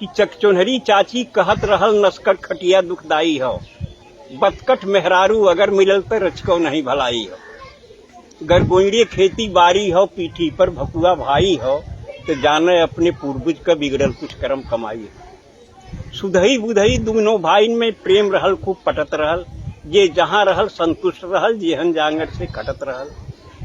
कि चकचोनहरी चाची कहत रहल नस्कर खटिया दुखदाई हो, बतकट मेहरारू अगर मिलल तो रचको नहीं भलाई हो। गरगोइड़े खेती बारी हो, पीठी पर भकुआ भाई हो, तो जाने अपने पूर्वज का बिगड़ल कुछ कर्म कमाई हो। सुधई बुधई दोनों भाई में प्रेम रहल, खूब पटत रहल, जे जहां रहल संतुष्ट रहल, जेहन जांगर से कटत रहल।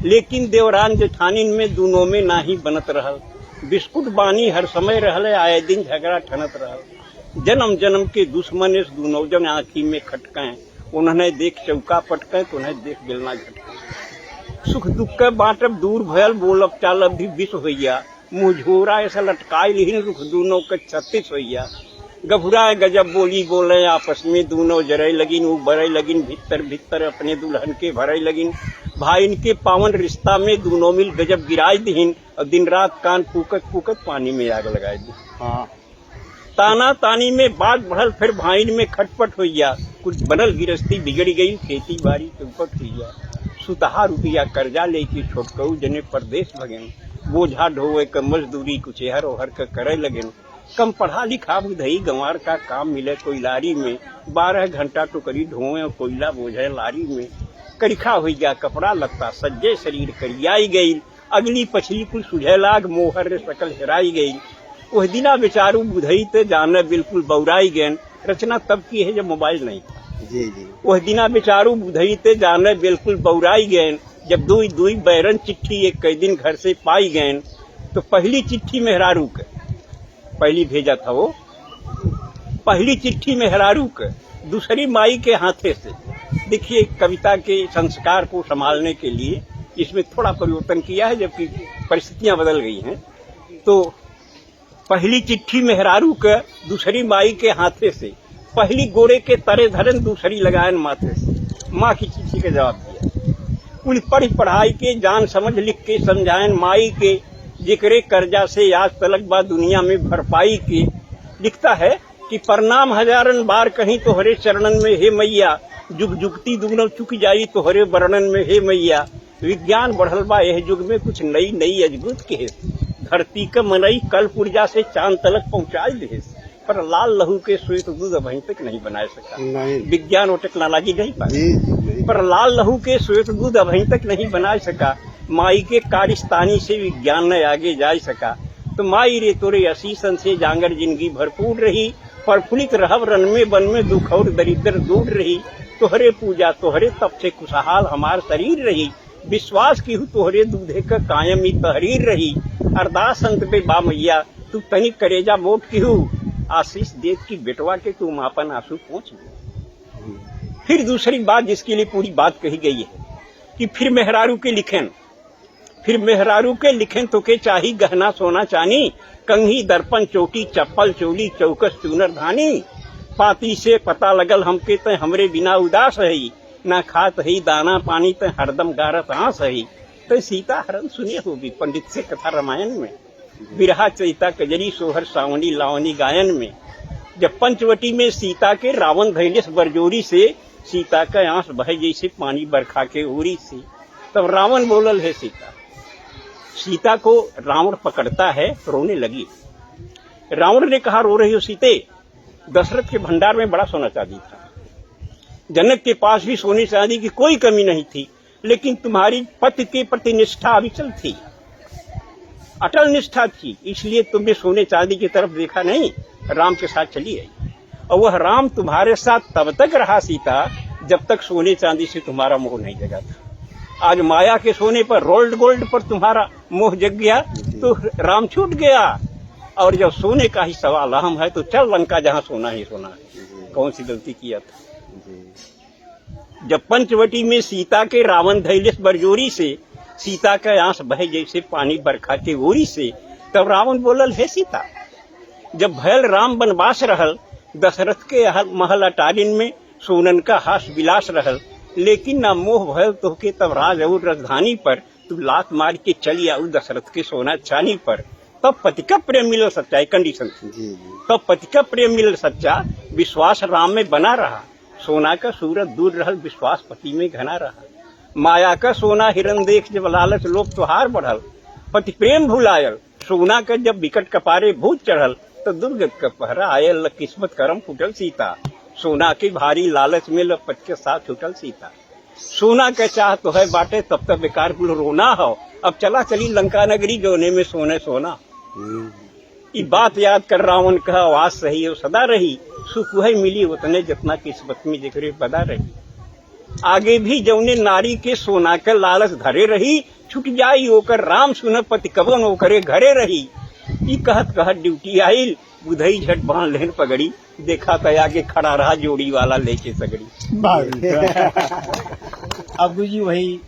लेकिन देवरान जेठानिन में दोनों में नाही बनत रहल, बिस्कुट बानी हर समय रहले, आए दिन झगड़ा ठनत रहल। जन्म जन्म के दुश्मन इस दोनों जन आंखी में खटकें, उन्हें देख चौका पटकें तो उन्हें देख बेलना झटकें। सुख दुख के बांटब दूर भयल, बोलब चालब भी विष होइया, मुँह झोरा ऐसा लटकाई लिहिन रुख दोनों के 36 होइया। गभुरा गजब बोली बोले आपस में दोनों जरई लगिन, वो बरई लगिन भीतर भीतर अपने दुल्हन के भरई लगिन। भाई इनके पावन रिश्ता में दोनों मिल गजब गिराई दीन, और दिन रात कान फूकत फूकत पानी में आग लगाई दी। हाँ, ताना तानी में बात बढ़ल, फिर भाई में खटपट होइया, कुछ बनल गिरस्ती बिगड़ गई, खेती बाड़ी चौपट हुईया। सुतहा रुपया कर्जा लेके छोटकऊ जने परदेश भगेन, बोझा ढोवे क मजदूरी कुछ एहर ओहर के करे लगेन। कम पढ़ा लिखा बुधई गंवार का काम मिले कोयलारी में, 12 घंटा टोकरी ढोवे और कोयला बोझे लारी में। करिखा हो गया कपड़ा लगता, सज्जे शरीर करियाई गई, अगली पछली कुल सुझे लाग, मोहर रे सकल हेराई गई। वह दिना बेचारू बुधई ते जाने बिल्कुल बौराई गैन। रचना तब की है जब मोबाइल नहीं था। जी जी। वह दिना बेचारू बुधई ते जाने बिल्कुल बौराई गैन, जब दुई दुई बैरन चिट्ठी एक कई दिन घर से पाई गैन। तो पहली चिट्ठी मेहरारू के पहली भेजा था, वो पहली चिट्ठी मेहरारू के दूसरी माई के हाथे से। देखिए, कविता के संस्कार को संभालने के लिए इसमें थोड़ा परिवर्तन किया है, जबकि परिस्थितियां बदल गई हैं। तो पहली चिट्ठी मेहरारू के दूसरी माई के हाथे से, पहली गोरे के तरे धरन दूसरी लगायन माथे से। माँ की चिट्ठी का जवाब दिया, कुल पढ़ पढ़ाई के जान समझ लिख के समझायन माई के, जिक्रे कर्जा से आज तलक बा दुनिया में भरपाई के। लिखता है कि प्रणाम हजारन बार कहीं तोहरे चरणन में हे मैया, जुग जुगती दुगनो चुक जाई तोहरे वर्णन में हे मैया। विज्ञान बढ़ल बा यह युग में कुछ नई नई अजगुत के, धरती का मनई कल पुर्जा से चांद तलक पहुंचाई दे, पर लाल लहू के श्वेत दूध अभी तक नहीं बना सका। विज्ञान और टेक्नोलॉजी नहीं पाई, पर लाल लहू के श्वेत दूध अभी तक नहीं बना सका। माई के कारिस्तानी से विज्ञान न आगे जा सका। तो माई रे तोरे असीसन से जांगर जिंदगी भरपूर रही, प्रफुल्लित रहब रन में बन में दुख और दरिद्र दूर रही। तोहरे पूजा तोहरे तप से खुशहाल हमार शरीर रही, विश्वास की हूँ तोहरे दूधे का कायम ही तहरीर रही। अरदास अंत पे बा मैया तू तनिक करेजा मोट की हूँ, आशीष देख की बेटवा के तू मापन आंसू पहुँच गए। फिर दूसरी बात जिसके लिए पूरी बात कही गई है कि फिर मेहरारू के लिखें, फिर मेहरारू के लिखें तो के चाही गहना सोना चानी, कंघी दर्पण चोटी चप्पल चोली चौकस चूनर धानी। पाती से पता लगल हमके ते हमरे बिना उदास है, ना खात है दाना पानी ते हरदम गारत आंस है। तो सीता हरण सुने होगी पंडित से कथा रामायण में, बिरहा चैता कजरी सोहर सावनी लावनी गायन में। जब पंचवटी में सीता के रावण धैलेस बरजोरी से, सीता का आंस बहे जैसे पानी बरखा के ओरी से। तब रावण बोलल है सीता को रावण पकड़ता है, रोने लगी। रावण ने कहा रो रही हो सीते, दशरथ के भंडार में बड़ा सोना चांदी था, जनक के पास भी सोने चांदी की कोई कमी नहीं थी, लेकिन तुम्हारी पति के प्रति निष्ठा अविचल थी, अटल निष्ठा थी, इसलिए तुमने सोने चांदी की तरफ देखा नहीं, राम के साथ चली आई। और वह राम तुम्हारे साथ तब तक रहा सीता जब तक सोने चांदी से तुम्हारा मोह नहीं जगा था। आज माया के सोने पर रोल्ड गोल्ड पर तुम्हारा मोह जग गया तो राम छूट गया। और जब सोने का ही सवाल अहम है तो चल लंका जहाँ सोना ही सोना है। कौन सी गलती किया था? जब पंचवटी में सीता के रावण धैलेस बरजोरी से, सीता का आंस बहे जैसे पानी बरखा के ओरी से। तब रावण बोलल है सीता, जब भयल राम बनवास रहल, दशरथ के महल अटारिन में सोनन का हास विलास रहल, लेकिन ना मोह भयल तोहके तब राज और राजधानी पर, तू लात मार के चली आऊ दशरथ के सोना चानी पर। तब पति का प्रेम मिलल सच्चा, कंडीशन थी। तब पति का प्रेम मिलल सच्चा, विश्वास राम में बना रहा, सोना का सूरत दूर रहल, विश्वास पति में घना रहा। माया का सोना हिरन देख जब लालच लोभ त्योहार बढ़ल, पति प्रेम भुलायल, सोना का जब विकट कपारे भूत चढ़ल, तो दुर्ग का पहरा आयल किस्मत करम फुटल सीता सोना के भारी लालच में लपट के साथ छुटल सीता सोना के चाह तो है बाटे तब तक बेकार कुल रोना हो अब चला चली लंका नगरी जोने में सोने सोना ये बात याद कर रावण का आवाज सही और सदा रही सुख वही मिली उतने जितना किस्मत में जिक्र बदा रही आगे भी जौने नारी के सोना के लालच धरे रही छुट जाई ओकर राम सुन पति कवन ओकरे घरे रही ई कहत कहत ड्यूटी आइल बुधई झट बांध लेन पगड़ी देखा तो आगे खड़ा रहा जोड़ी वाला लेके सगड़ी। अब जी वही